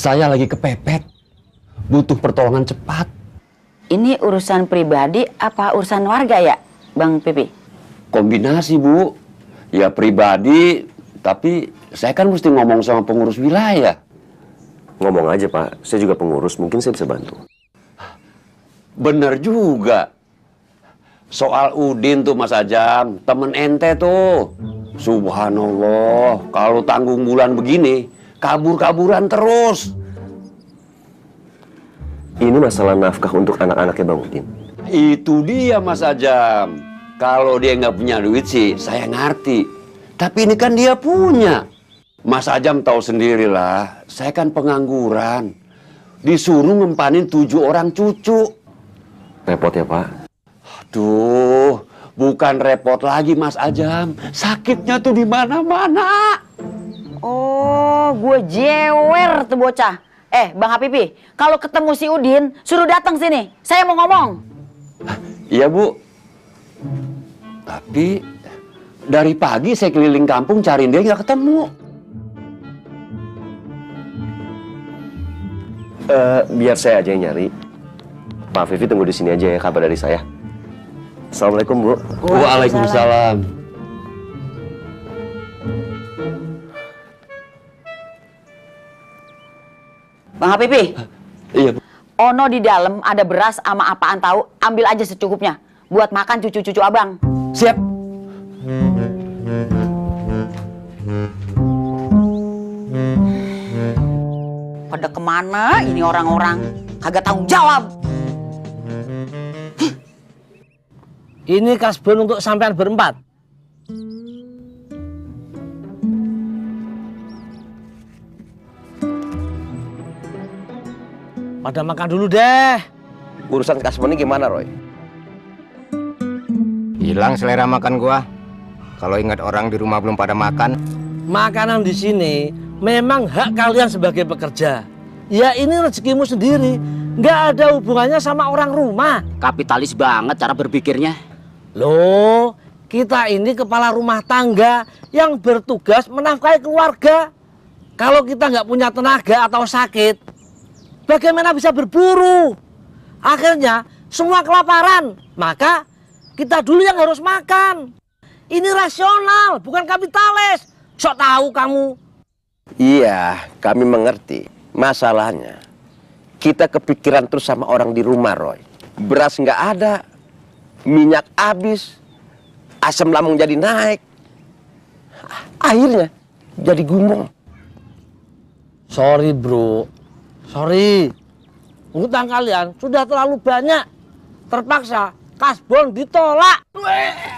Saya lagi kepepet, butuh pertolongan cepat. Ini urusan pribadi apa urusan warga ya, Bang Pipi? Kombinasi, Bu. Ya pribadi, tapi saya kan mesti ngomong sama pengurus wilayah. Ngomong aja, Pak. Saya juga pengurus, mungkin saya bisa bantu. Bener juga. Soal Udin tuh Mas Ajam, temen ente tuh. Subhanallah, kalau tanggung bulan begini, kabur-kaburan terus. Ini masalah nafkah untuk anak-anaknya Bang Udin. Itu dia Mas Ajam. Kalau dia nggak punya duit sih, saya ngerti. Tapi ini kan dia punya. Mas Ajam tahu sendirilah, saya kan pengangguran. Disuruh ngempanin 7 orang cucu. Repot ya, Pak? Aduh, bukan repot lagi Mas Ajam. Sakitnya tuh di mana-mana. Oh, gue jewer tuh bocah. Bang Hapipi, kalau ketemu si Udin, suruh datang sini. Saya mau ngomong. Iya, Bu. Tapi dari pagi saya keliling kampung cariin dia nggak ketemu. Biar saya aja yang nyari. Pak Vivi tunggu di sini aja ya, kabar dari saya. Assalamualaikum, Bu. Waalaikumsalam. Bang Hapipi. Iya, Bu. Ono di dalam ada beras sama apaan tahu, ambil aja secukupnya. Buat makan cucu-cucu abang. Siap. Pada kemana ini orang-orang? Kagak tanggung jawab. Ini kasbon untuk sampean berempat. Pada makan dulu deh. Urusan kasbon ini gimana, Roy? Hilang selera makan gua. Kalau ingat orang di rumah belum pada makan. Makanan di sini memang hak kalian sebagai pekerja. Ya ini rezekimu sendiri. Nggak ada hubungannya sama orang rumah. Kapitalis banget cara berpikirnya. Loh, kita ini kepala rumah tangga yang bertugas menafkahi keluarga. Kalau kita nggak punya tenaga atau sakit, bagaimana bisa berburu? Akhirnya semua kelaparan. Maka kita dulu yang harus makan. Ini rasional, bukan kapitalis. Sok tahu kamu. Iya, kami mengerti. Masalahnya, kita kepikiran terus sama orang di rumah, Roy. Beras nggak ada, minyak habis, asam lambung jadi naik. Akhirnya jadi gumbung. Sorry bro, sorry. Hutang kalian sudah terlalu banyak. Terpaksa kasbon ditolak.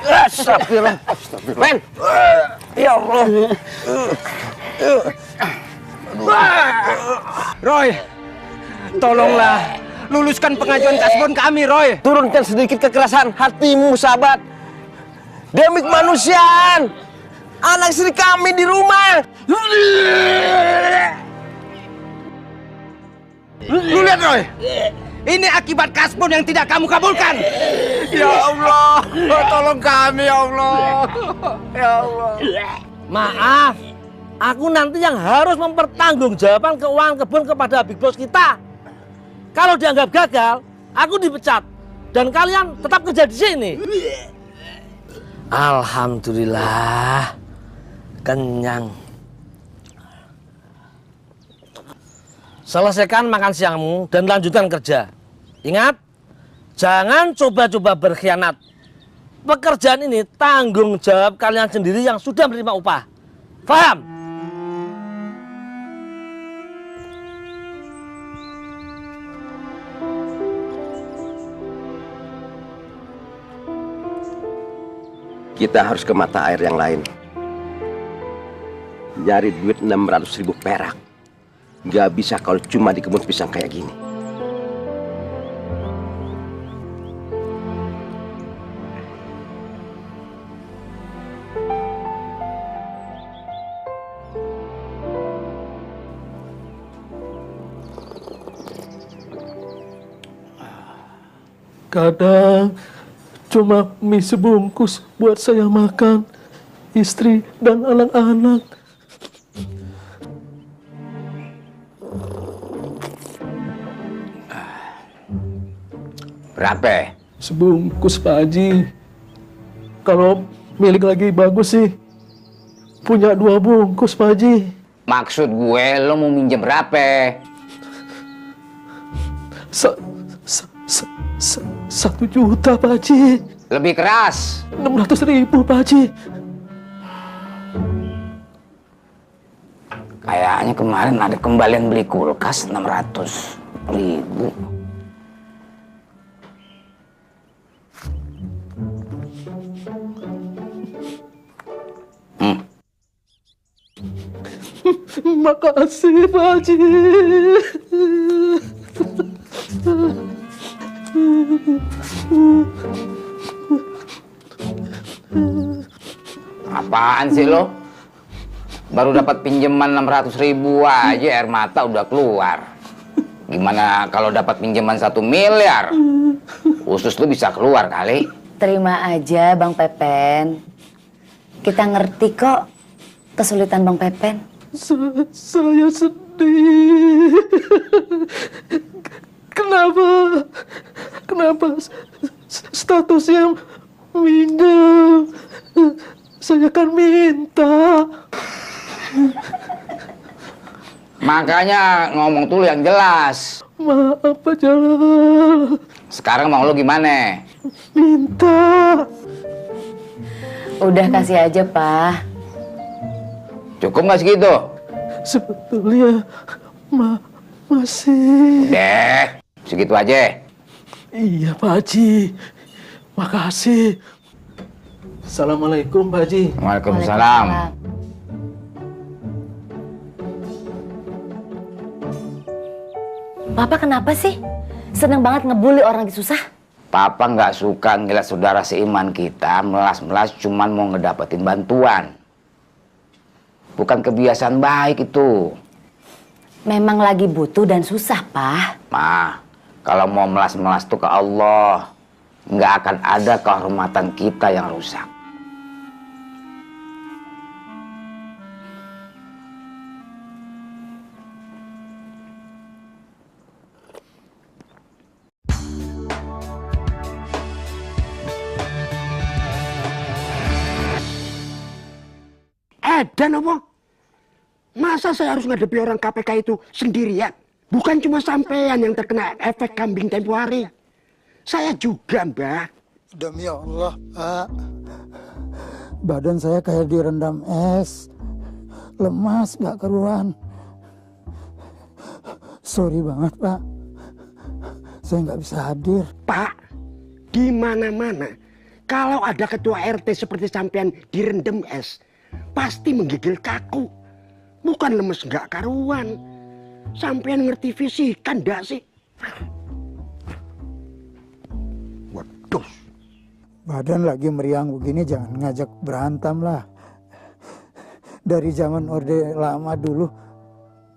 Astagfirullah. Men, ya Allah. Roy, tolonglah luluskan pengajuan kasbon kami, Roy. Turunkan sedikit kekerasan hatimu, sahabat. Demi kemanusiaan. Anak istri kami di rumah. Lu lihat, Roy. Ini akibat kasbon yang tidak kamu kabulkan. Ya Allah, tolong kami, ya Allah. Ya Allah. Maaf, aku nanti yang harus mempertanggungjawabkan keuangan kebun kepada big boss kita. Kalau dianggap gagal, aku dipecat dan kalian tetap kerja di sini. Alhamdulillah, kenyang. Selesaikan makan siangmu dan lanjutkan kerja. Ingat, jangan coba-coba berkhianat. Pekerjaan ini tanggung jawab kalian sendiri yang sudah menerima upah. Paham? Kita harus ke mata air yang lain. Nyari duit 600.000 perak. Gak bisa kalau cuma di kebun pisang kayak gini. Kadang cuma mie sebungkus buat saya makan, istri dan anak-anak. Berapa? Sebungkus Pak Haji. Kalau milik lagi bagus sih, punya 2 bungkus Pak Haji. Maksud gue lo mau minjem berapa? 1 juta Pak Haji. Lebih keras. 600.000 Pak Haji. Kayaknya kemarin ada kembalian beli kulkas 600.000. Makasih Pak Haji. Apaan sih lo? Baru dapat pinjaman 600.000 aja air mata udah keluar. Gimana kalau dapat pinjaman 1 miliar? Usus lu bisa keluar kali. Terima aja Bang Pepen. Kita ngerti kok kesulitan Bang Pepen. Saya sedih. Kenapa statusnya minjem? Saya kan minta. Makanya ngomong tuh yang jelas. Maaf Pak Jalal. Sekarang mau lo gimana? Minta. Udah kasih aja Pak. Cukup nggak segitu? Sebetulnya masih. Deh, segitu aja. Iya Pak Haji. Makasih. Assalamualaikum Pak Haji. Waalaikumsalam. Papa kenapa sih? Seneng banget ngebully orang lagi susah? Papa nggak suka ngeliat saudara seiman kita melas-melas cuman mau ngedapetin bantuan. Bukan kebiasaan baik itu. Memang lagi butuh dan susah, Pak. Ma, kalau mau melas-melas tuh ke Allah, nggak akan ada kehormatan kita yang rusak. Dan apa? Masa saya harus ngadepi orang KPK itu sendirian? Bukan cuma sampean yang terkena efek kambing tempo hari. Saya juga, Mbah. Demi Allah, Pak. Badan saya kayak direndam es. Lemas, gak keruan. Sorry banget, Pak. Saya nggak bisa hadir. Pak, di mana-mana kalau ada ketua RT seperti sampean direndam es, pasti menggigil kaku. Bukan lemes nggak karuan. Sampean ngerti fisika ndak sih? Waduh. Badan lagi meriang begini jangan ngajak berantem lah. Dari zaman Orde Lama dulu,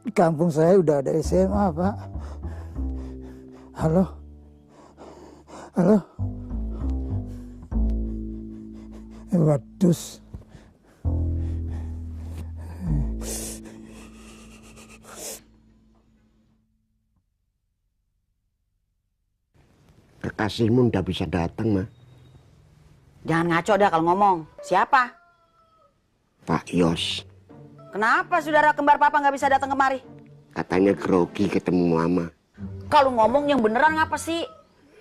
di kampung saya udah ada SMA, Pak. Halo? Halo? Waduh. Kekasihmu ndak bisa datang, mah. Jangan ngaco dah kalau ngomong. Siapa? Pak Yos. Kenapa saudara kembar papa nggak bisa datang kemari? Katanya grogi ketemu mama. Kalau ngomong yang beneran ngapa sih?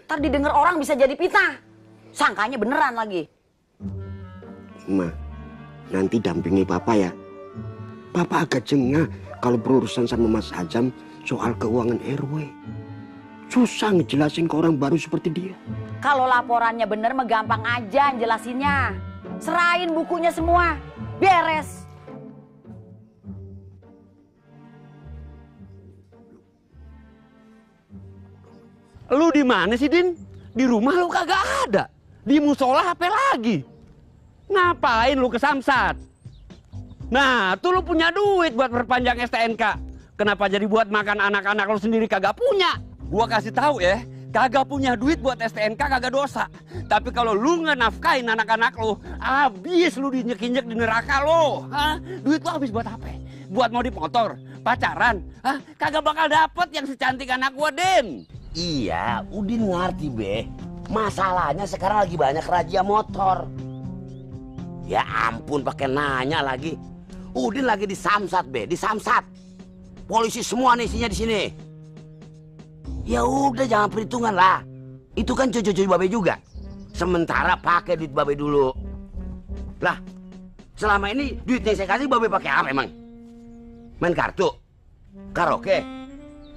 Ntar didengar orang bisa jadi fitnah. Sangkanya beneran lagi. Ma, nanti dampingi papa ya. Papa agak jengah kalau berurusan sama Mas Ajam soal keuangan RW. Susah ngejelasin ke orang baru seperti dia. Kalau laporannya bener mah gampang aja jelasinnya. Serahin bukunya semua. Beres. Lu di mana sih, Din? Di rumah lu kagak ada. Di musola apa lagi? Ngapain lu ke Samsat? Nah, tuh lu punya duit buat perpanjang STNK. Kenapa jadi buat makan anak-anak lu sendiri kagak punya? Gua kasih tahu ya, kagak punya duit buat STNK kagak dosa. Tapi kalau lu nggak nafkain anak-anak lu, habis lu dinyek-nyek di neraka lu. Hah? Duit lu habis buat apa? Buat modif motor, pacaran? Hah? Kagak bakal dapet yang secantik anak gua, Din. Iya, Udin ngerti, Be. Masalahnya sekarang lagi banyak razia motor. Ya ampun, pakai nanya lagi. Udin lagi disamsat, Be, disamsat. Polisi semua nih isinya di sini. Ya udah, jangan perhitungan lah. Itu kan cucu-cucu Babe juga. Sementara pakai duit Babe dulu. Lah, selama ini duit yang saya kasih Babe pakai apa emang? Main kartu? Karaoke?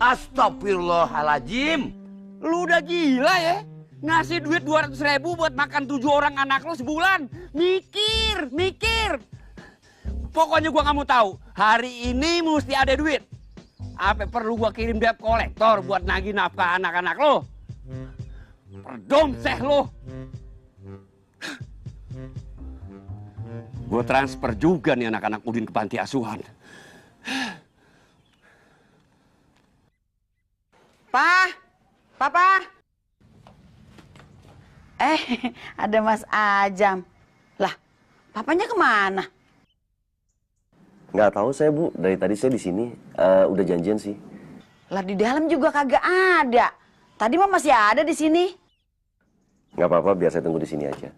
Astagfirullahaladzim. Lu udah gila ya? Ngasih duit 200.000 buat makan 7 orang anak lu sebulan. Mikir. Pokoknya gua nggak mau tahu. Hari ini mesti ada duit. Apa perlu gua kirim debt kolektor buat nagih nafkah anak-anak lu? Perdomseh lu. Gua transfer juga nih anak-anak Udin ke panti asuhan. Papa. Ada Mas Ajam. Lah, papanya kemana? Nggak tahu saya, Bu. Dari tadi saya di sini udah janjian sih. Lah di dalam juga kagak ada. Tadi mah masih ada di sini. Nggak apa-apa, biar saya tunggu di sini aja.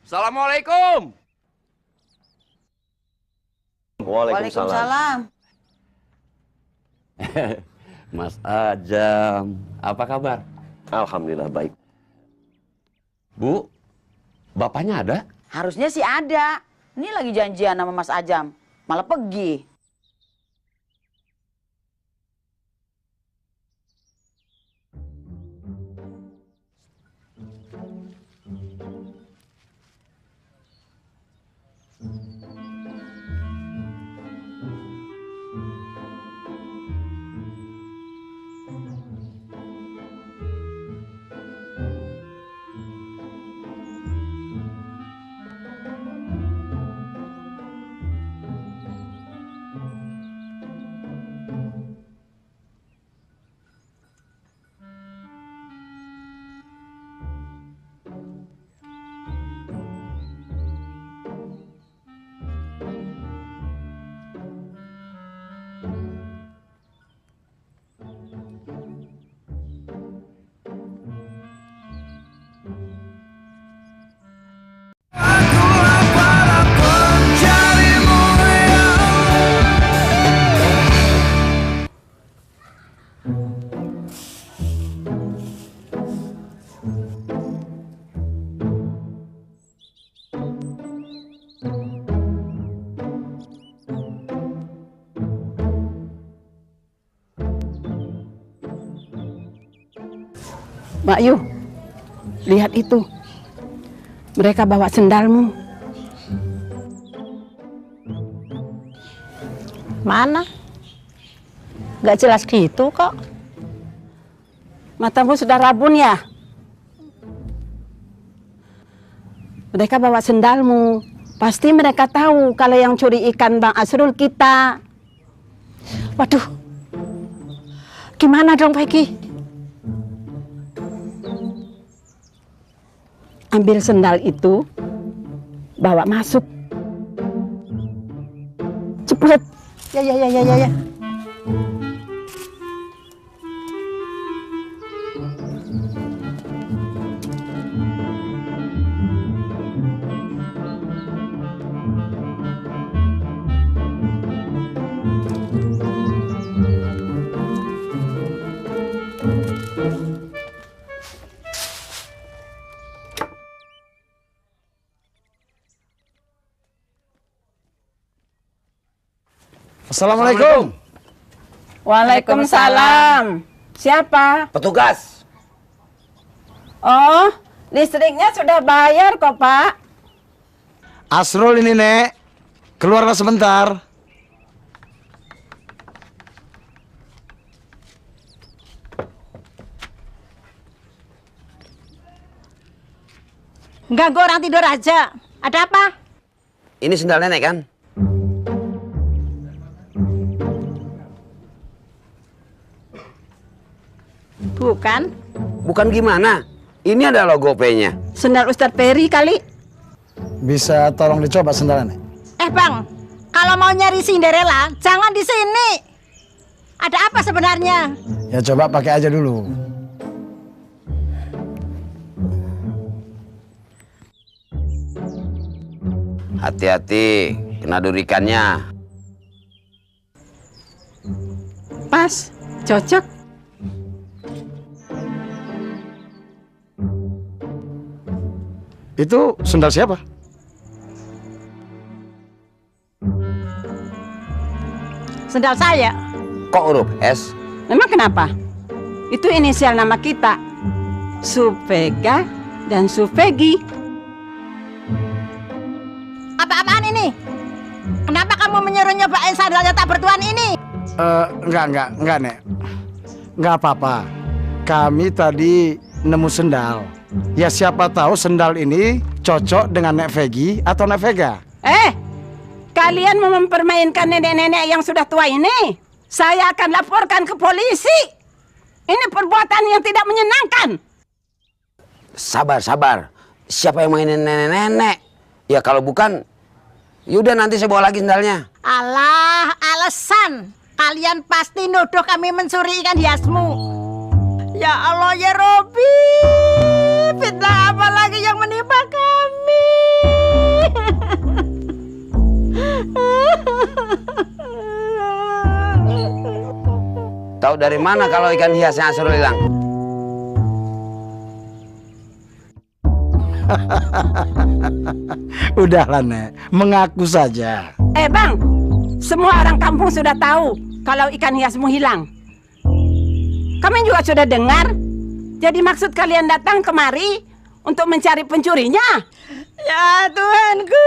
Assalamualaikum. Waalaikumsalam. Mas Ajam, apa kabar? Alhamdulillah baik. Bu, bapaknya ada? Harusnya sih ada. Ini lagi janjian sama Mas Ajam. Malah pergi. Mbak Yu, lihat itu. Mereka bawa sendalmu. Mana? Gak jelas gitu kok. Matamu sudah rabun ya? Mereka bawa sendalmu. Pasti mereka tahu kalau yang curi ikan Bang Asrul kita. Waduh, gimana dong Peggy? Ambil sendal itu, bawa masuk. Cepet. Ya. Assalamualaikum. Waalaikumsalam. Siapa? Petugas. Oh, listriknya sudah bayar kok, Pak. Asrul ini, Nek. Keluarlah sebentar. Ganggu orang tidur aja. Ada apa? Ini sendal nenek kan? Bukan. Bukan gimana? Ini ada logo P-nya. Sendal Ustadz Peri kali. Bisa tolong dicoba sendalnya, Nek? Bang, kalau mau nyari Cinderella, jangan di sini. Ada apa sebenarnya? Ya coba pakai aja dulu. Hati-hati, kena durikannya. Pas, cocok. Itu sendal siapa? Sendal saya. Kok huruf S? Memang kenapa? Itu inisial nama kita. Supega dan Supegi. Apa-apaan ini? Kenapa kamu menyuruh nyobain sandalnya tak bertuan ini? Enggak, Nek. Enggak apa-apa. Kami tadi nemu sendal. Ya siapa tahu sendal ini cocok dengan Nek Vegi atau Nek Vega. Kalian mau mempermainkan nenek-nenek yang sudah tua ini? Saya akan laporkan ke polisi. Ini perbuatan yang tidak menyenangkan. Sabar. Siapa yang mainin nenek-nenek? Ya kalau bukan, yaudah nanti saya bawa lagi sendalnya. Alah, alasan. Kalian pasti nuduh kami mencuri ikan hiasmu. Ya Allah ya Robi, fitnah apa lagi yang menimpa kami? Tahu dari mana kalau ikan hiasnya Asrul hilang? Udahlah, Nek. Mengaku saja. Bang, semua orang kampung sudah tahu kalau ikan hiasmu hilang. Kami juga sudah dengar. Jadi maksud kalian datang kemari untuk mencari pencurinya? Ya Tuhanku,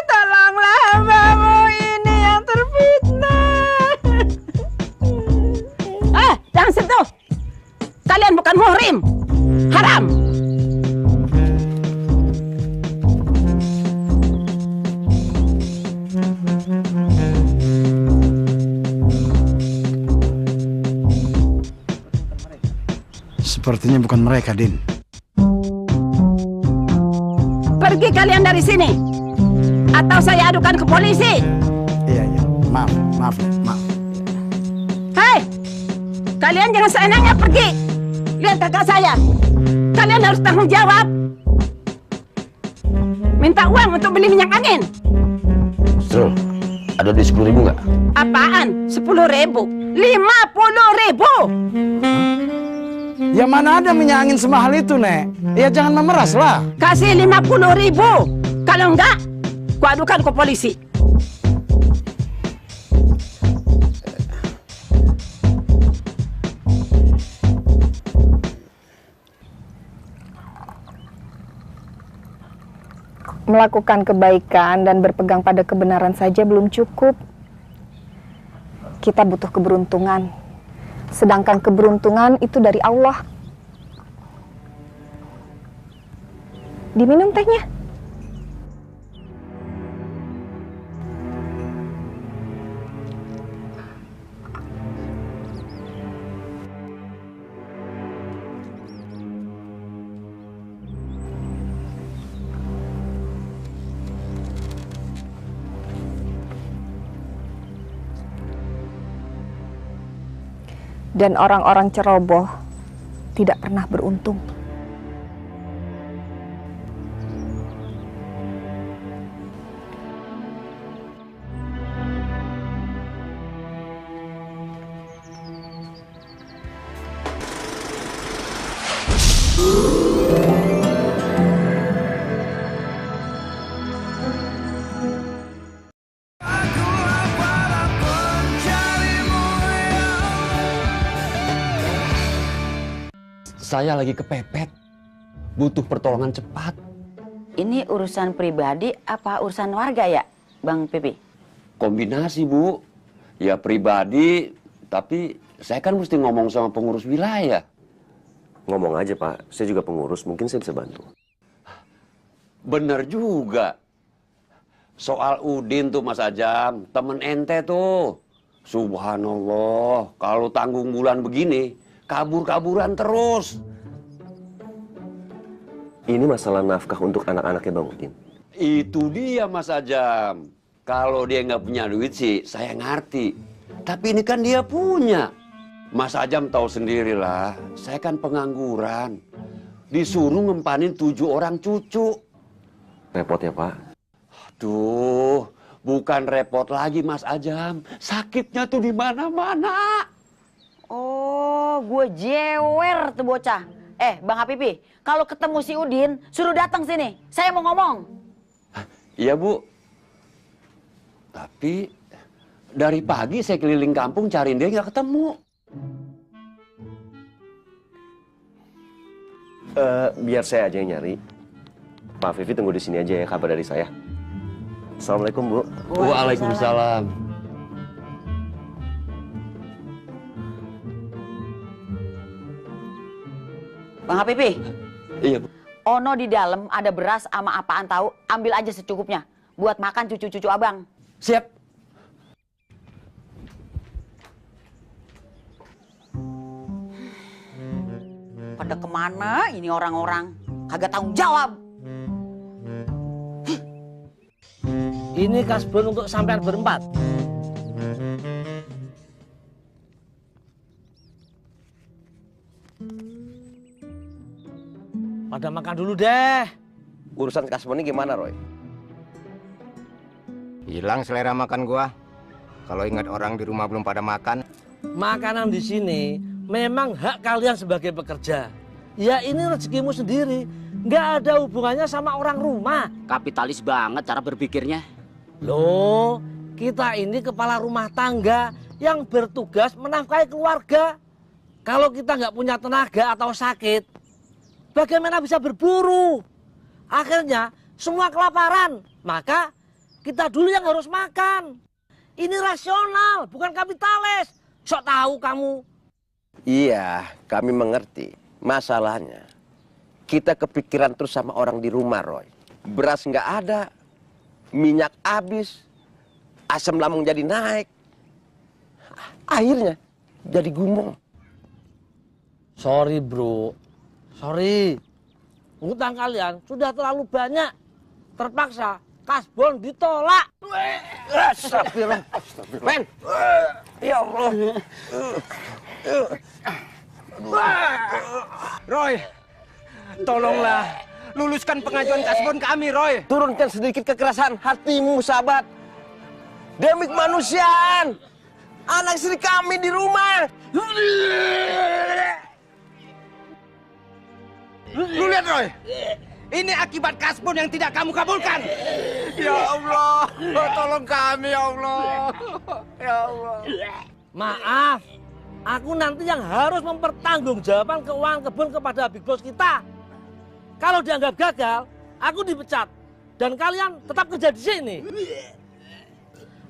tolonglah hambamu ini yang terfitnah. Jangan sentuh. Kalian bukan muhrim. Haram. Sepertinya bukan mereka, Din. Pergi kalian dari sini, atau saya adukan ke polisi. Iya. Maaf. Hei, kalian jangan seenaknya pergi. Lihat kakak saya. Kalian harus tanggung jawab. Minta uang untuk beli minyak angin. Asrul, ada di 10.000 nggak? Apaan? 10.000? 50.000? Ya mana ada minyak angin semahal itu, Nek. Ya jangan memeras lah. Kasih 50.000. Kalau enggak, gua adukan ke polisi. Melakukan kebaikan dan berpegang pada kebenaran saja belum cukup. Kita butuh keberuntungan. Sedangkan keberuntungan itu dari Allah. Diminum tehnya. Dan orang-orang ceroboh tidak pernah beruntung. Saya lagi kepepet, butuh pertolongan cepat. Ini urusan pribadi apa urusan warga ya, Bang Pipi? Kombinasi, Bu. Ya pribadi, tapi saya kan mesti ngomong sama pengurus wilayah. Ngomong aja, Pak. Saya juga pengurus, mungkin saya bisa bantu. Bener juga. Soal Udin tuh Mas Ajam, temen ente tuh. Subhanallah, kalau tanggung bulan begini, kabur-kaburan terus. Ini masalah nafkah untuk anak-anaknya Bang Udin. Itu dia Mas Ajam. Kalau dia nggak punya duit sih, saya ngerti. Tapi ini kan dia punya. Mas Ajam tahu sendirilah, saya kan pengangguran. Disuruh ngempanin 7 orang cucu. Repot ya, Pak? Aduh, bukan repot lagi Mas Ajam. Sakitnya tuh di mana-mana. Oh, gue jewer tuh bocah. Bang Habibi, kalau ketemu si Udin, suruh datang sini. Saya mau ngomong. Iya, Bu. Tapi dari pagi saya keliling kampung cariin dia nggak ketemu. Biar saya aja yang nyari. Pak Vivi tunggu di sini aja ya, kabar dari saya. Assalamualaikum, Bu. Waalaikumsalam. Bang Habibi. Iya, Bu. Ono di dalam ada beras sama apaan tahu, ambil aja secukupnya. Buat makan cucu-cucu abang. Siap. Pada kemana ini orang-orang? Kagak tanggung jawab. Ini kasbon untuk sampean berempat. Pada makan dulu deh. Urusan kasbon ini gimana, Roy? Hilang selera makan gua. Kalau ingat orang di rumah belum pada makan. Makanan di sini memang hak kalian sebagai pekerja. Ya ini rezekimu sendiri. Nggak ada hubungannya sama orang rumah. Kapitalis banget cara berpikirnya. Loh, kita ini kepala rumah tangga yang bertugas menafkahi keluarga. Kalau kita nggak punya tenaga atau sakit, bagaimana bisa berburu? Akhirnya semua kelaparan. Maka kita dulu yang harus makan. Ini rasional, bukan kapitalis. Sok tahu kamu. Iya, kami mengerti. Masalahnya, kita kepikiran terus sama orang di rumah, Roy. Beras nggak ada, minyak habis, asam lambung jadi naik. Akhirnya jadi gumoh. Sorry bro, sorry. Hutang kalian sudah terlalu banyak. Terpaksa kasbon ditolak. Astagfirullah. Men, ya Allah. Roy, tolonglah luluskan pengajuan kasbon kami, Roy. Turunkan sedikit kekerasan hatimu, sahabat. Demi kemanusiaan. Anak istri kami di rumah. Lu lihat, Roy. Ini akibat kasbon yang tidak kamu kabulkan. Ya Allah, tolong kami ya Allah. Ya Allah. Maaf, aku nanti yang harus mempertanggungjawabkan keuangan kebun kepada big boss kita. Kalau dianggap gagal, aku dipecat dan kalian tetap kerja di sini.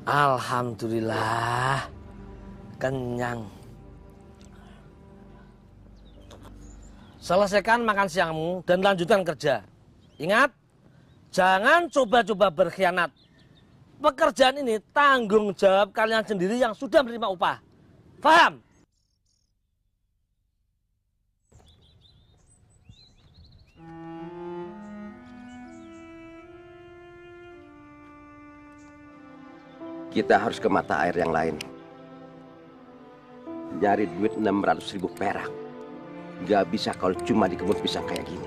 Alhamdulillah, kenyang. Selesaikan makan siangmu dan lanjutkan kerja. Ingat, jangan coba-coba berkhianat. Pekerjaan ini tanggung jawab kalian sendiri yang sudah menerima upah. Paham? Kita harus ke mata air yang lain. Nyari duit 600.000 perak. Gak bisa kalau cuma di kebun pisang kayak gini.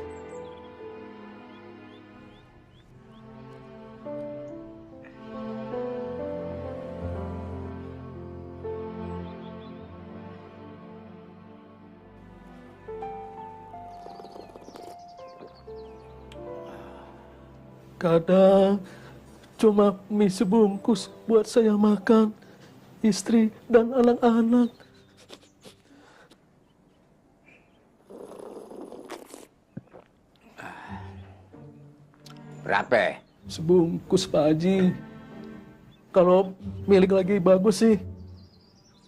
Kadang cuma mie sebungkus buat saya makan, istri dan anak-anak. Berapa? Sebungkus Pak Haji. Kalau milik lagi bagus sih,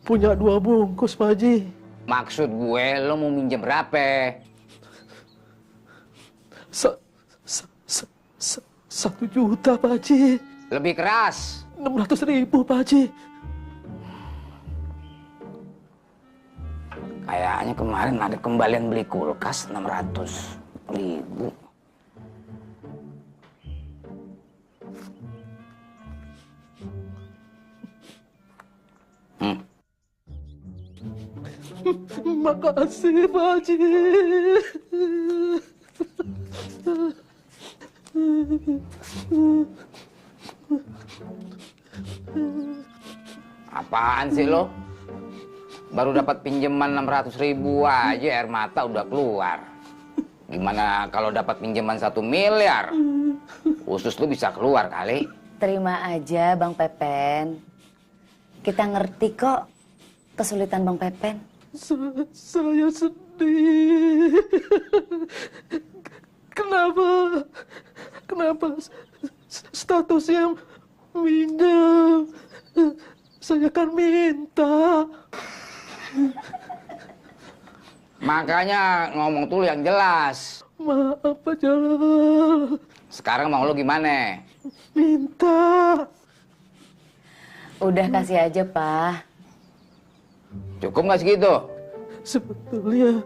punya 2 bungkus Pak Haji. Maksud gue lo mau minjem berapa? 1 juta Pak Haji. Lebih keras. 600.000 Pak Haji. Kayaknya kemarin ada kembalian beli kulkas 600.000. Makasih Pak Haji. Apaan sih lo? Baru dapat pinjaman 600.000 aja air mata udah keluar. Gimana kalau dapat pinjaman 1 miliar? Usus lu bisa keluar kali. Terima aja Bang Pepen. Kita ngerti kok kesulitan Bang Pepen. Saya sedih. Kenapa statusnya minjem? Saya kan minta. Makanya ngomong tuh yang jelas. Maaf Pak Jalal. Sekarang mau lu gimana? Minta. Udah kasih aja Pak. Cukup nggak segitu? Sebetulnya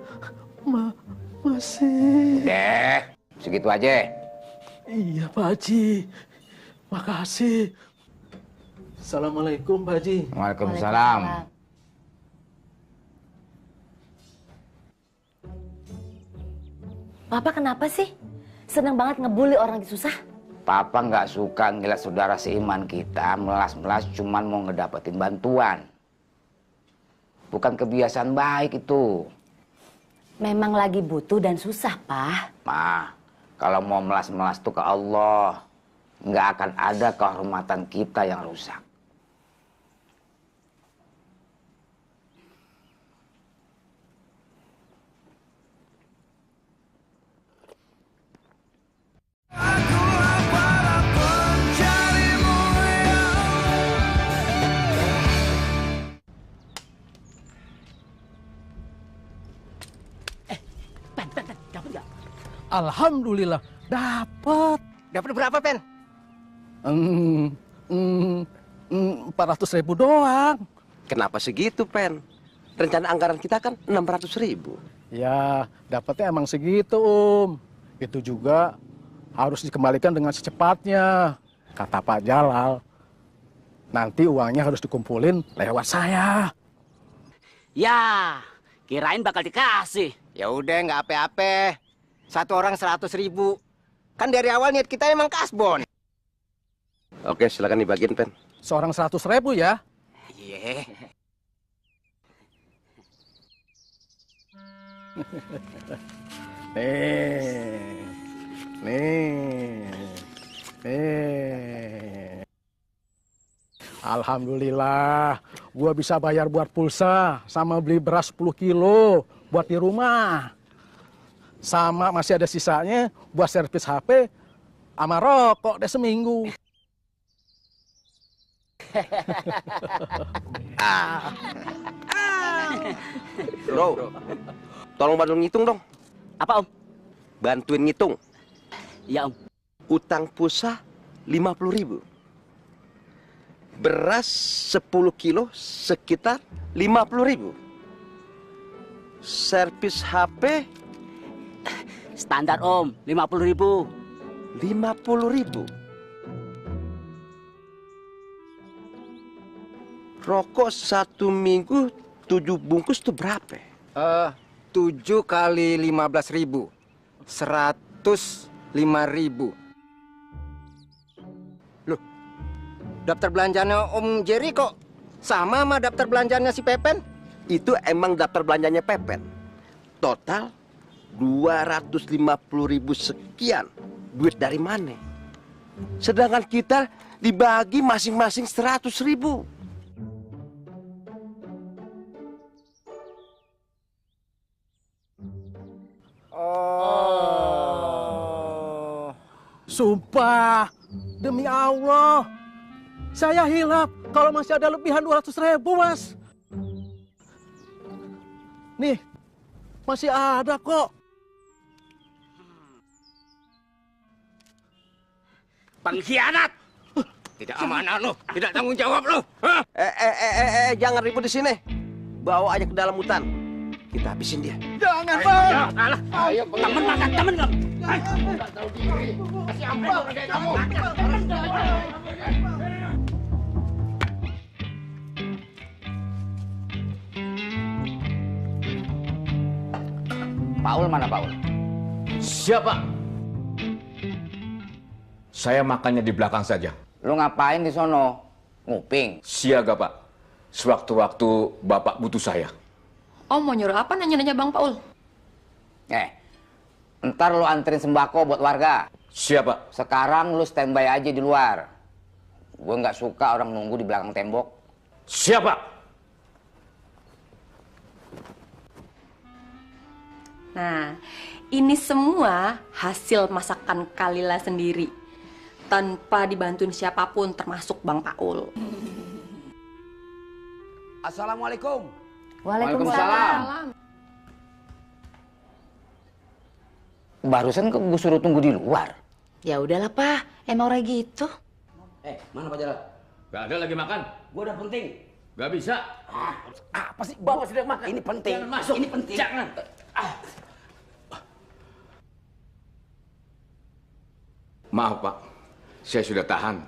masih. Deh, segitu aja. Iya Pak Haji. Makasih. Assalamualaikum Pak Haji. Waalaikumsalam. Papa kenapa sih? Seneng banget ngebully orang lagi susah. Papa nggak suka ngeliat saudara seiman kita melas-melas cuman mau ngedapetin bantuan. Bukan kebiasaan baik itu. Memang lagi butuh dan susah, Pak. Ma, kalau mau melas-melas tuh ke Allah, nggak akan ada kehormatan kita yang rusak. Alhamdulillah, dapat. Dapat berapa, Pen? 400.000 doang. Kenapa segitu, Pen? Rencana anggaran kita kan 600.000. Ya, dapatnya emang segitu, Om. Itu juga harus dikembalikan dengan secepatnya. Kata Pak Jalal, nanti uangnya harus dikumpulin lewat saya. Ya, kirain bakal dikasih. Ya udah, nggak apa-apa. Satu orang 100.000. Kan dari awal niat kita emang kasbon. Oke, silakan dibagiin, Pen. Seorang 100.000 ya. Iya. Nih. Alhamdulillah, gua bisa bayar buat pulsa sama beli beras 10 kilo buat di rumah. Sama masih ada sisanya buat servis HP sama rokok deh seminggu. Bro, tolong bantu ngitung dong. Apa, Om? Bantuin ngitung. Ya, Om. Utang pulsa 50.000. Beras 10 kilo sekitar 50.000. Servis HP Standar, Om. 50.000. 50.000. Rokok 1 minggu 7 bungkus tuh berapa? 7 kali 15.000. 105.000. Loh, daftar belanjanya Om Jerry kok sama daftar belanjanya si Pepen? Itu emang daftar belanjanya Pepen. Total 250.000 sekian. Duit dari mana? Sedangkan kita dibagi masing-masing 100.000. Sumpah, demi Allah, saya hilap kalau masih ada lebihan 200.000, Mas. Nih, masih ada kok. Pengkhianat! Tidak amanah lo, tidak tanggung jawab lo. Jangan ribut di sini. Bawa aja ke dalam hutan. Kita habisin dia. Jangan, Bang. Ayo, temen makan temen dong. Nggak tahu diri. Kasih ampun kayak kamu. Paul mana Paul? Siapa? Saya makannya di belakang saja. Lu ngapain di sono? Nguping. Siaga, Pak. Sewaktu-waktu Bapak butuh saya. Om mau nyuruh apa nanya-nanya Bang Paul? Ntar lu anterin sembako buat warga. Siapa? Sekarang lu standby aja di luar. Gue nggak suka orang nunggu di belakang tembok. Siapa? Nah, ini semua hasil masakan Kalila sendiri. Tanpa dibantuin siapapun termasuk Bang Paul. Assalamualaikum. Waalaikumsalam. Barusan gue suruh tunggu di luar. Ya udahlah, Pak. Emang orang gitu. Mana Pak Jalal? Gak ada lagi makan. Gue udah penting. Gak bisa. Apa sih? Bawa sudah makan. Ini penting. Jangan masuk. Ini penting. Jangan. Maaf, Pak. Saya sudah tahan.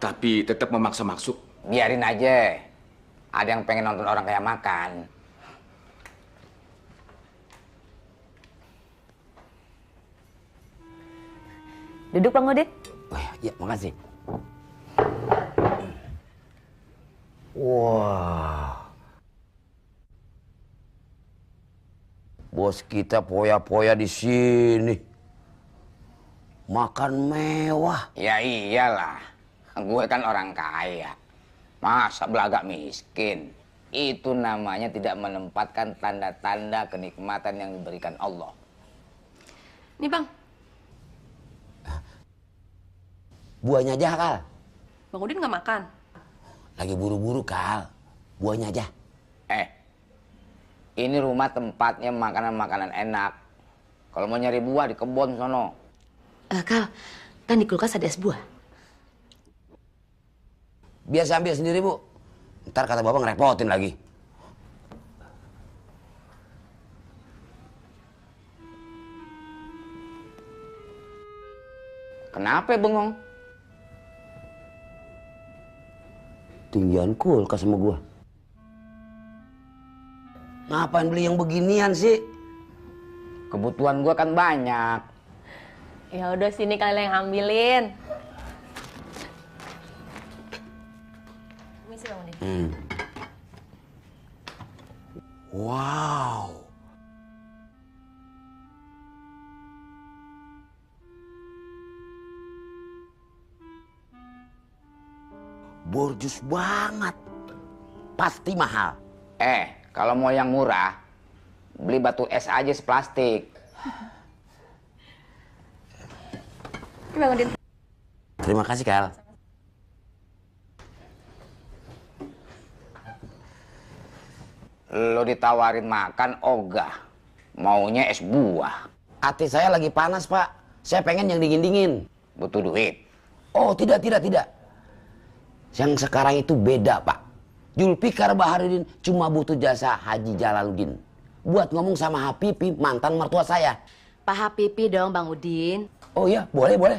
Tapi tetap memaksa masuk. Biarin aja. Ada yang pengen nonton orang kayak makan. Duduk, Bang Udin. Ya, makasih. Wah. Bos kita poya-poya di sini. Makan mewah. Ya iyalah. Gue kan orang kaya. Masa belagak miskin? Itu namanya tidak menempatkan tanda-tanda kenikmatan yang diberikan Allah. Nih Bang, Buahnya aja, Kal. Bang Udin nggak makan? Lagi buru-buru, Kal. Buahnya aja. Ini rumah tempatnya makanan-makanan enak. Kalau mau nyari buah di kebun sono. Kal, kan di kulkas ada es buah. Biasa ambil sendiri, Bu. Ntar kata Bapak ngerepotin lagi. Kenapa bengong? Tinggian kulkas sama gua. Ngapain beli yang beginian sih? Kebutuhan gua kan banyak. Ya udah sini kalian yang ambilin. Misi Bang Udin. Wow. Borjus banget. Pasti mahal. Kalau mau yang murah, beli batu es aja seplastik. Bang Udin. Terima kasih, Kal. Lo ditawarin makan ogah, maunya es buah. Hati saya lagi panas, Pak. Saya pengen yang dingin-dingin. Butuh duit. Oh, tidak. Yang sekarang itu beda, Pak. Julfikar Baharudin cuma butuh jasa Haji Jalaluddin buat ngomong sama Hapipi, mantan mertua saya. Pak Hapipi dong, Bang Udin. Oh iya, boleh.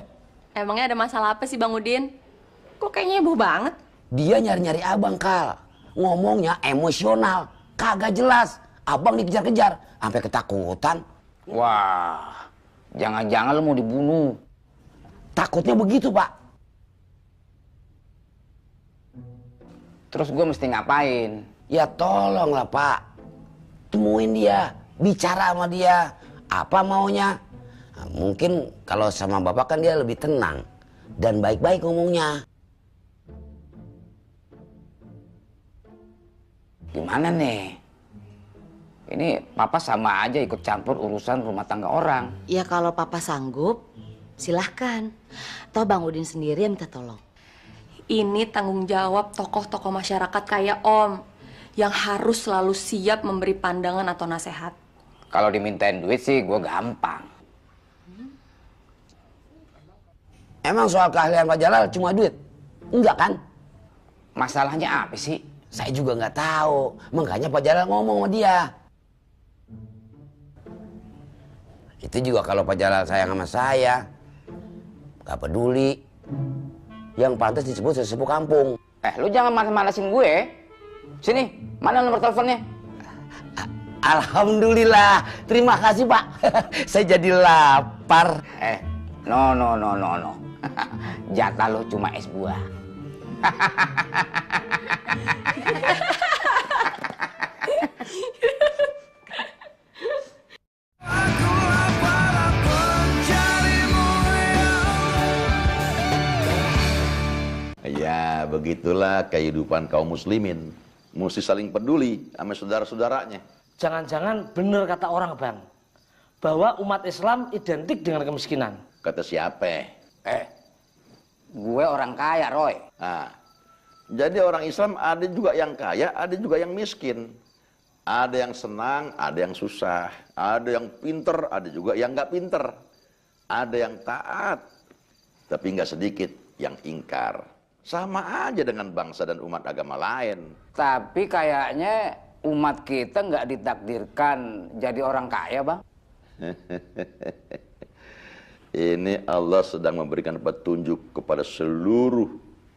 Emangnya ada masalah apa sih Bang Udin? Kok kayaknya heboh banget? Dia nyari-nyari abang, Kal. Ngomongnya emosional, kagak jelas. Abang dikejar-kejar, sampai ketakutan. Wah, jangan-jangan lu mau dibunuh. Takutnya begitu, Pak. Terus gue mesti ngapain? Ya tolonglah, Pak. Temuin dia, bicara sama dia. Apa maunya? Nah, mungkin kalau sama Bapak kan dia lebih tenang dan baik-baik ngomongnya. Gimana nih? Ini Papa sama aja ikut campur urusan rumah tangga orang. Ya kalau Papa sanggup, silahkan. Toh Bang Udin sendiri yang minta tolong. Ini tanggung jawab tokoh-tokoh masyarakat kayak Om yang harus selalu siap memberi pandangan atau nasihat. Kalau dimintain duit sih gue gampang. Emang soal keahlian Pak Jalal cuma duit? Enggak kan? Masalahnya apa sih? Saya juga nggak tahu. Makanya Pak Jalal ngomong sama dia. Itu juga kalau Pak Jalal sayang sama saya, gak peduli. Yang pantas disebut sesepuh kampung. Lu jangan malas-malasin gue. Sini, mana nomor teleponnya? Alhamdulillah. Terima kasih, Pak. Saya jadi lapar. No. Jatah lo cuma es buah. Ya, begitulah kehidupan kaum muslimin. Mesti saling peduli sama saudara-saudaranya. Jangan-jangan bener kata orang, Bang, bahwa umat Islam identik dengan kemiskinan. Kata siapa? Gue orang kaya, Roy. Nah, jadi orang Islam ada juga yang kaya, ada juga yang miskin. Ada yang senang, ada yang susah. Ada yang pinter, ada juga yang nggak pinter. Ada yang taat, tapi nggak sedikit yang ingkar. Sama aja dengan bangsa dan umat agama lain. Tapi kayaknya umat kita nggak ditakdirkan jadi orang kaya, Bang. Ini Allah sedang memberikan petunjuk kepada seluruh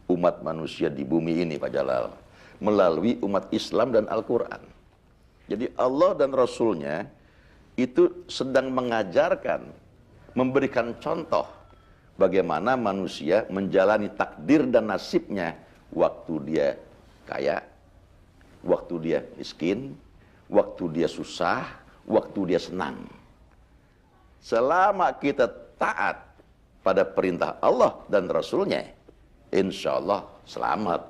umat manusia di bumi ini, Pak Jalal, melalui umat Islam dan Al-Quran. Jadi Allah dan Rasulnya itu sedang mengajarkan, memberikan contoh bagaimana manusia menjalani takdir dan nasibnya waktu dia kaya, waktu dia miskin, waktu dia susah, waktu dia senang. Selama kita taat pada perintah Allah dan Rasulnya, insya Allah selamat.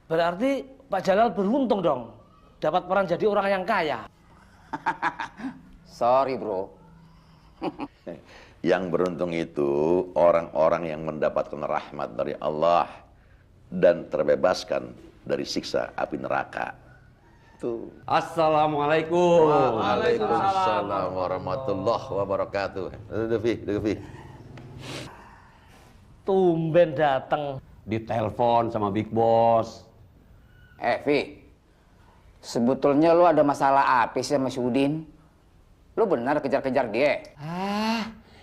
Berarti Pak Jalal beruntung dong, dapat peran jadi orang yang kaya. Sorry, bro. Yang beruntung itu orang-orang yang mendapatkan rahmat dari Allah dan terbebaskan dari siksa api neraka. Tuh. Assalamualaikum. Waalaikumsalam warahmatullahi wabarakatuh. Devi. Tumben datang. Ditelepon sama Big Boss. Vi, sebetulnya lu ada masalah apa sih sama si Udin? Lu benar kejar-kejar dia?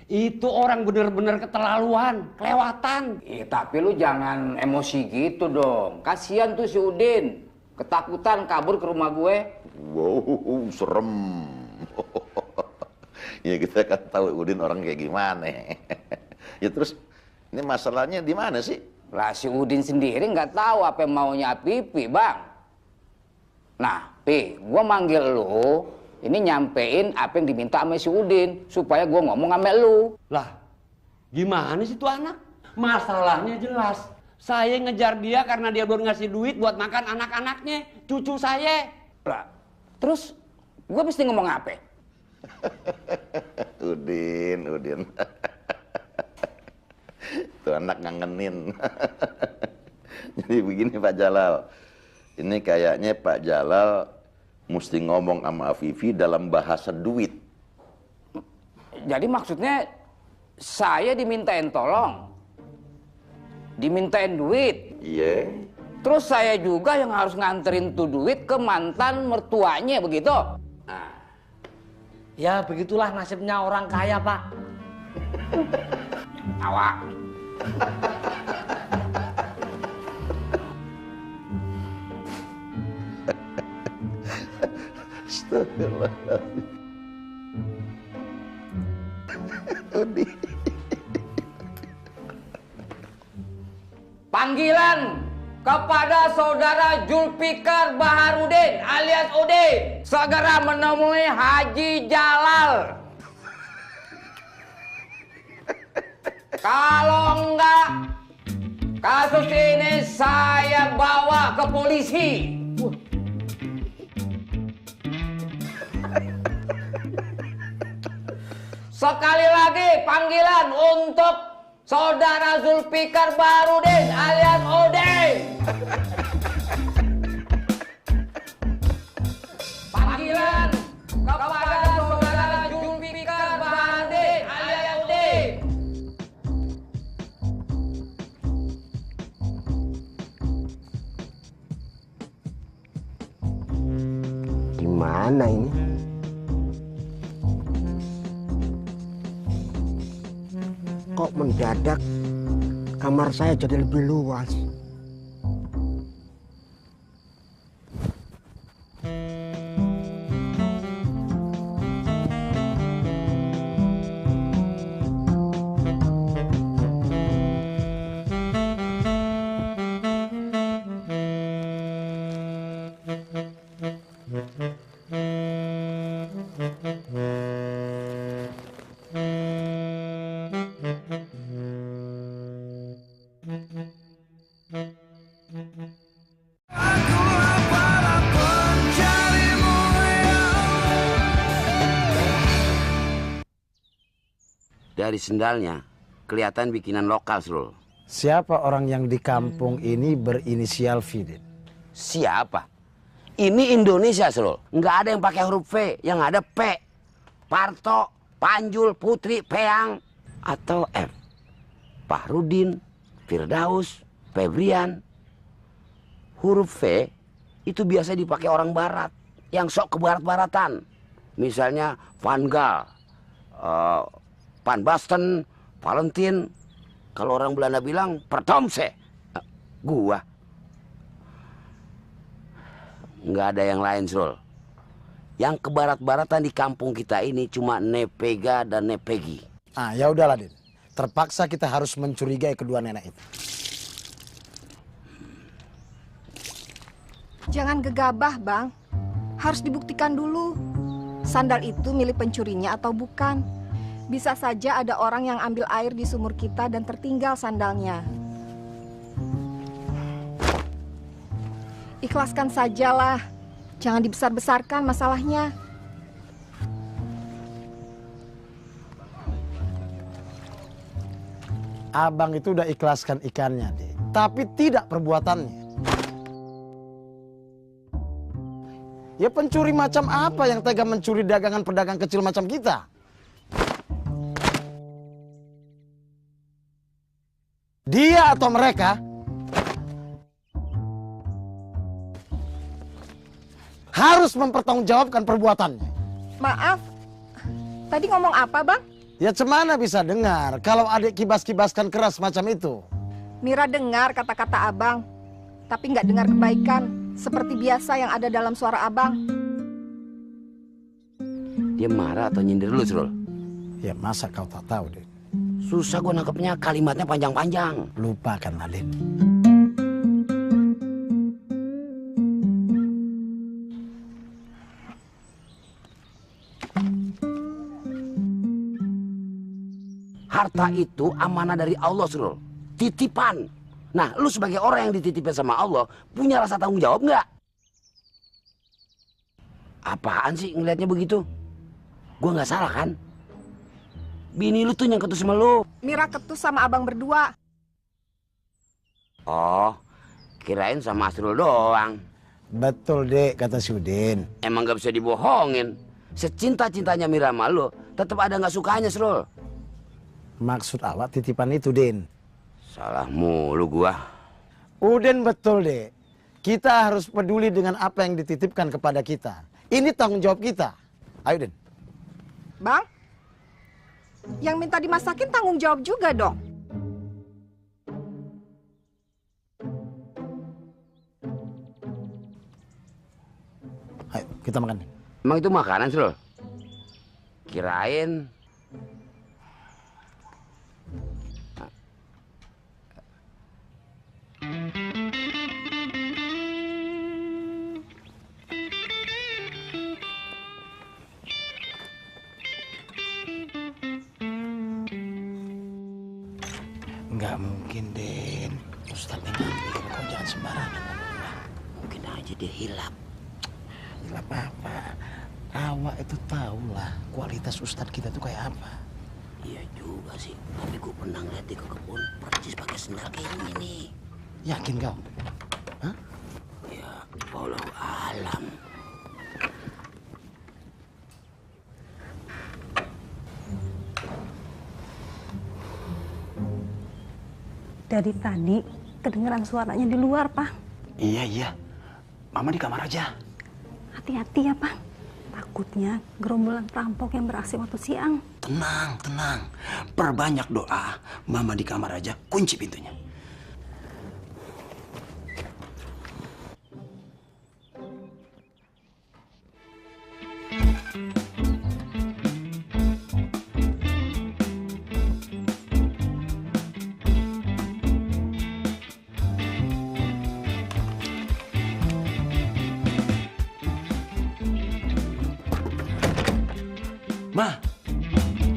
Itu orang bener-bener keterlaluan, kelewatan. Tapi lu jangan emosi gitu dong. Kasihan tuh si Udin. Ketakutan kabur ke rumah gue. Wow, serem. Ya kita kan tahu Udin orang kayak gimana. Ya terus, ini masalahnya di mana sih? Lah si Udin sendiri nggak tahu apa yang maunya Pipi, Bang. Nah, Pi, gua manggil lu, ini nyampein apa yang diminta sama si Udin supaya gua ngomong sama lu. Lah, gimana sih tuh anak? Masalahnya jelas. Saya ngejar dia karena dia belum ngasih duit buat makan anak-anaknya, cucu saya. Lah, terus gua mesti ngomong apa? Udin. Tuh anak ngangenin. Jadi begini Pak Jalal. Ini kayaknya Pak Jalal mesti ngomong sama Afifi dalam bahasa duit. Jadi maksudnya saya dimintain tolong, dimintain duit. Iya. Terus saya juga yang harus nganterin tuh duit ke mantan mertuanya, begitu? Ya begitulah nasibnya orang kaya, Pak. Awak. Astagfirullahaladzim. Panggilan kepada saudara Zulfikar Baharudin alias Udin segera menemui Haji Jalal. Kalau enggak, kasus ini saya bawa ke polisi. Sekali lagi panggilan untuk saudara Zulfikar Baharudin alias Udin. Panggilan kepada saudara Zulfikar Baharudin alias Udin. Di mana ini? Kok mendadak kamar saya jadi lebih luas? Dari sendalnya kelihatan bikinan lokal, Srul. Siapa orang yang di kampung ini berinisial V, Din? Siapa? Ini Indonesia, Srul. Nggak ada yang pakai huruf V, yang ada P. Parto, Panjul, Putri, Peang, atau F. Fahrudin, Firdaus, Febrian. Huruf V itu biasa dipakai orang barat yang sok ke barat-baratan. Misalnya Van Gaal, Van Basten, Valentin. Kalau orang Belanda bilang Pertomse. Gua. Nggak ada yang lain, Srul. Yang ke barat-baratan di kampung kita ini cuma Nepega dan Nepegi. Ah, ya udahlah, Din. Terpaksa kita harus mencurigai kedua nenek itu. Jangan gegabah, Bang. Harus dibuktikan dulu. Sandal itu milik pencurinya atau bukan. Bisa saja ada orang yang ambil air di sumur kita dan tertinggal sandalnya. Ikhlaskan sajalah. Jangan dibesar-besarkan masalahnya. Abang itu udah ikhlaskan ikannya, Din. Tapi tidak perbuatannya. Ya pencuri macam apa yang tega mencuri dagangan pedagang kecil macam kita? Dia atau mereka harus mempertanggungjawabkan perbuatannya. Maaf, tadi ngomong apa, Bang? Ya cemana bisa dengar kalau adik kibas-kibaskan keras macam itu. Mira dengar kata-kata Abang, tapi nggak dengar kebaikan seperti biasa yang ada dalam suara Abang. Dia marah atau nyindir lu, Srul? Ya masa kau tak tahu, Din? Susah gue nangkepnya, kalimatnya panjang-panjang. Lupakan, Din. Harta itu amanah dari Allah, Srul. Titipan. Nah, lu sebagai orang yang dititipin sama Allah, punya rasa tanggung jawab nggak? Apaan sih ngelihatnya begitu? Gue nggak salah kan? Bini lu tuh yang ketus sama lu. Mira ketus sama Abang berdua. Oh, kirain sama Asrul doang. Betul, Dek, kata si Udin. Emang nggak bisa dibohongin. Secinta-cintanya Mira sama lu, tetap ada nggak sukanya, Srul. Maksud awak titipan itu, Din? Salah mulu gua. Udin betul, Dek. Kita harus peduli dengan apa yang dititipkan kepada kita. Ini tanggung jawab kita. Ayo, Din. Bang, yang minta dimasakin tanggung jawab juga dong. Ayo, kita makan. Emang itu makanan, Srul? Kirain... Nggak mungkin, Den. Ustadz yang ngambil, kau jangan sembarangan. Mungkin aja dia hilap. Hilap apa? Awak itu tahulah kualitas Ustadz kita tuh kayak apa. Iya juga sih. Tapi gue pernah ngeliat di kebun percis pakai sendal kayak gini nih. Yakin kau? Hah? Ya, Allah alam. Dari tadi kedengeran suaranya di luar, Pak. Iya. Mama di kamar aja. Hati-hati ya, Pak. Takutnya gerombolan perampok yang beraksi waktu siang. Tenang. Perbanyak doa. Mama di kamar aja, kunci pintunya. Ma,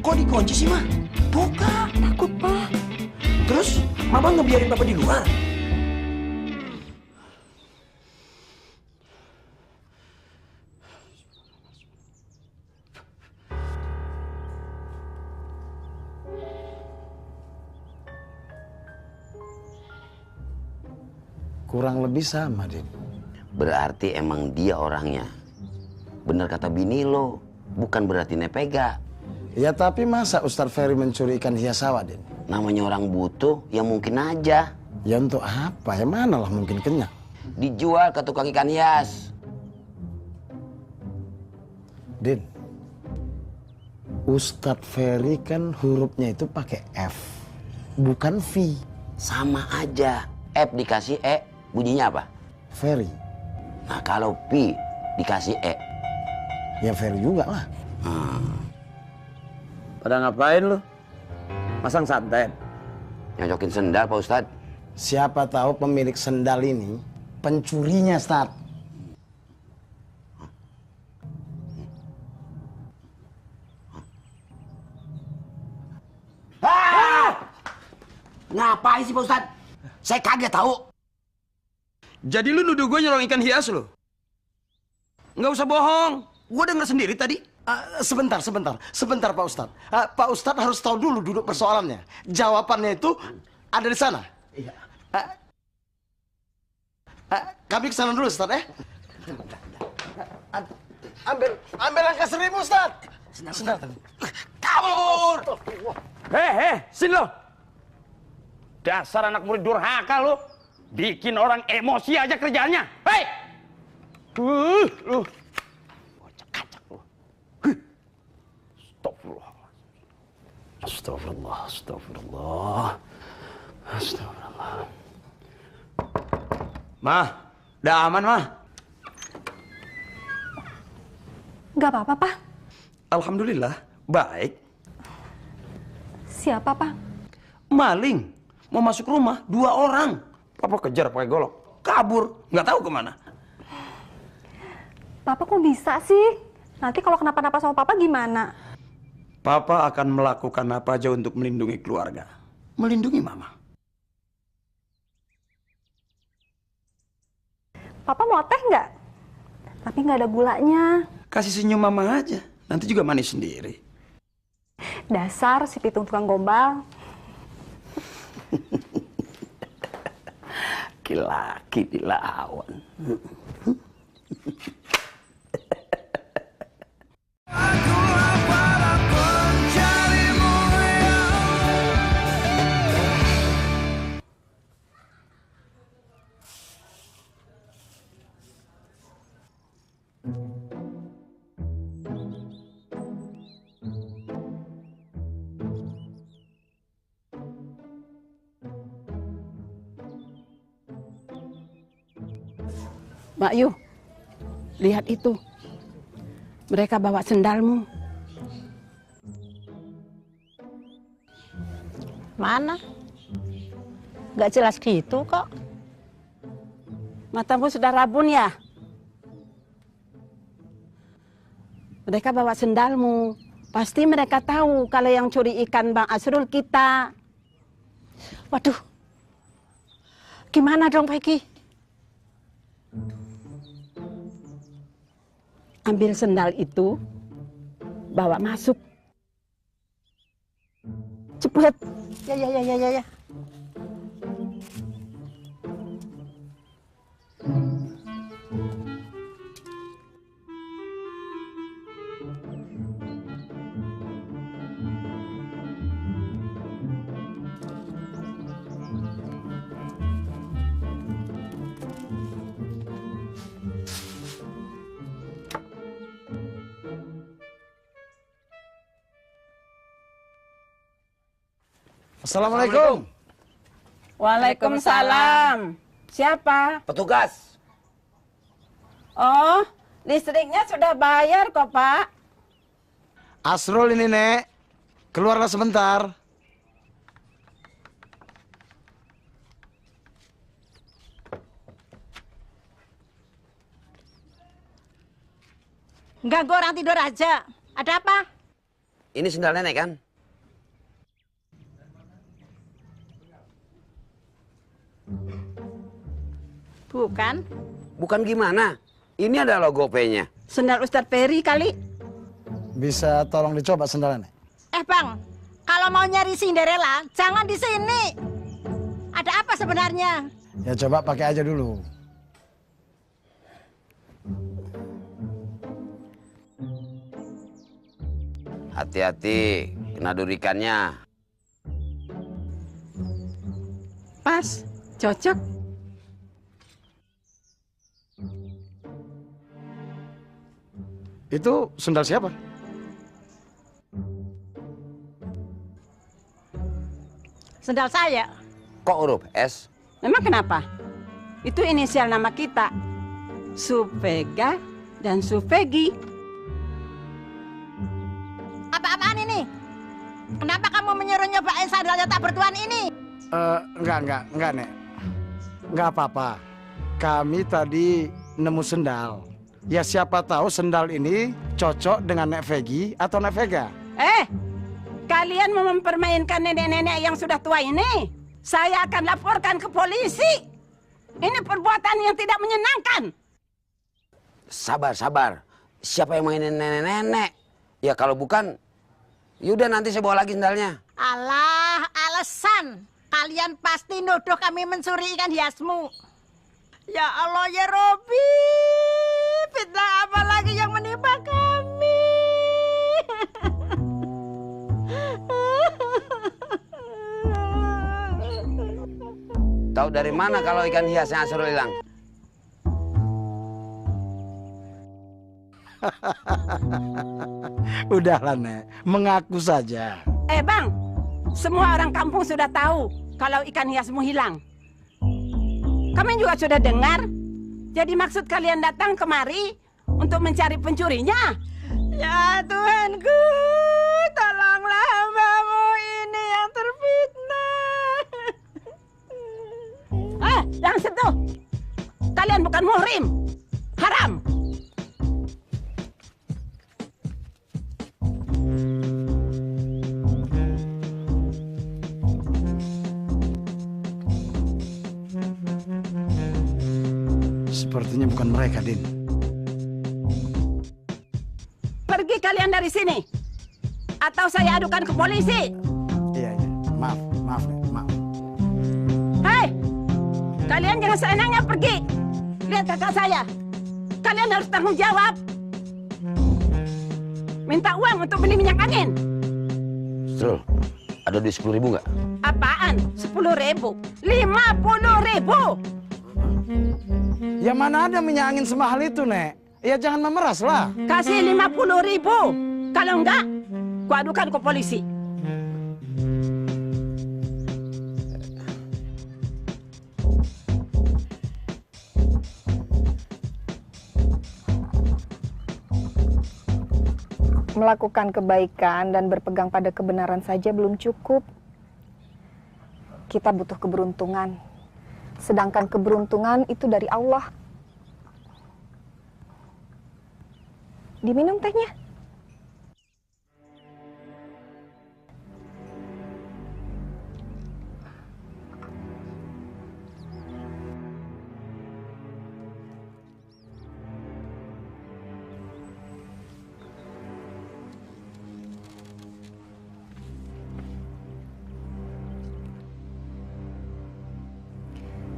kok dikunci sih, Ma? Buka. Takut, Pak. Abang ngebiarin Bapak di luar. Kurang lebih sama, Din. Berarti emang dia orangnya. Bener kata bini lo, bukan berarti nepega. Ya tapi masa Ustadz Ferry mencuri ikan hias sawah, Din? Namanya orang butuh, ya mungkin aja. Ya untuk apa? Ya mana lah mungkin kenyang. Dijual ke tukang ikan hias. Din, Ustadz Ferry kan hurufnya itu pakai F, bukan V. Sama aja. F dikasih E, bunyinya apa? Ferry. Nah kalau P dikasih E, ya Ferry juga lah. Pada ngapain lu? Masang santet? Nyocokin sendal Pak Ustadz. Siapa tahu pemilik sendal ini pencurinya, Ustadz. Ngapain sih Pak Ustadz? Saya kaget tahu. Jadi lu nuduh gue nyolong ikan hias lu? Nggak usah bohong. Gue denger sendiri tadi. Sebentar Pak Ustadz. Pak Ustadz harus tahu dulu duduk persoalannya. Jawabannya itu ada di sana. Iya. Kami ke sana dulu, Ustadz ya. Ambil angka 1000, Ustadz. Sebentar. Kabur! Sini lo. Dasar anak murid durhaka lo. Bikin orang emosi aja kerjaannya. Hei! Lu. Bocah kacak lu. Astagfirullah. Mah, udah aman, Mah? Nggak apa-apa, Pak. Alhamdulillah, baik. Siapa, Pak? Maling. Mau masuk rumah, 2 orang. Papa kejar pakai golok. Kabur, nggak tahu kemana. Papa kok bisa sih? Nanti kalau kenapa-napa sama Papa gimana? Papa akan melakukan apa aja untuk melindungi keluarga. Melindungi Mama. Papa mau teh nggak? Tapi nggak ada gulanya. Kasih senyum Mama aja. Nanti juga manis sendiri. Dasar si pitung tukang gombal. Laki dilawan. Mbak Yu, lihat itu. Mereka bawa sendalmu. Mana? Gak jelas gitu kok. Matamu sudah rabun ya? Mereka bawa sendalmu. Pasti mereka tahu kalau yang curi ikan Bang Asrul kita. Waduh. Gimana dong, Peggy? Ambil sendal itu, bawa masuk. Cepet. Ya. Assalamualaikum. Waalaikumsalam. Siapa? Petugas. Oh, listriknya sudah bayar kok, Pak. Asrul ini, Nek. Keluarlah sebentar. Ganggu orang tidur aja. Ada apa? Ini sendal nenek kan? Bukan. Bukan gimana? Ini ada logo P-nya. Sendal Ustadz Peri kali. Bisa tolong dicoba sendalnya? Bang, kalau mau nyari Cinderella, jangan di sini. Ada apa sebenarnya? Ya coba pakai aja dulu. Hati-hati, kena durikannya. Pas, cocok. Itu sendal siapa? Sendal saya. Kok huruf S? Memang kenapa? Itu inisial nama kita. Supega dan Supegi. Apa-apaan ini? Kenapa kamu menyuruh nyobain sandalnya tak bertuan ini? Enggak, Nek. Enggak apa-apa. Kami tadi nemu sendal. Ya siapa tahu sendal ini cocok dengan Nek Vegi atau Nek Vega. Kalian mau mempermainkan nenek-nenek yang sudah tua ini? Saya akan laporkan ke polisi. Ini perbuatan yang tidak menyenangkan. Sabar. Siapa yang mainin nenek-nenek? Ya kalau bukan, yaudah nanti saya bawa lagi sendalnya. Alah, alasan. Kalian pasti nuduh kami mencuri ikan hiasmu. Ya Allah, ya Robi. Fitnah apa lagi yang menimpa kami? Tahu dari mana kalau ikan hiasnya Asrul hilang? Udahlah, Nek. Mengaku saja. Bang, semua orang kampung sudah tahu kalau ikan hiasmu hilang. Kami juga sudah dengar. Jadi maksud kalian datang kemari untuk mencari pencurinya? Ya Tuhanku, tolonglah hambamu ini yang terfitnah. Jangan sentuh. Kalian bukan muhrim. Haram. Sepertinya bukan mereka, Din. Pergi kalian dari sini. Atau saya adukan ke polisi. Iya. Maaf. Hei! Kalian jangan seenaknya pergi. Lihat kakak saya. Kalian harus tanggung jawab. Minta uang untuk beli minyak angin. Asrul, ada duit 10.000 nggak? Apaan? 10.000? 50.000? Ya mana ada minyak angin semahal itu, Nek? Ya jangan memeras lah. Kasih 50.000. Kalau enggak, gua adukan ke polisi. Melakukan kebaikan dan berpegang pada kebenaran saja belum cukup. Kita butuh keberuntungan. Sedangkan keberuntungan itu dari Allah. Diminum tehnya.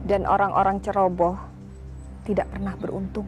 Dan orang-orang ceroboh tidak pernah beruntung.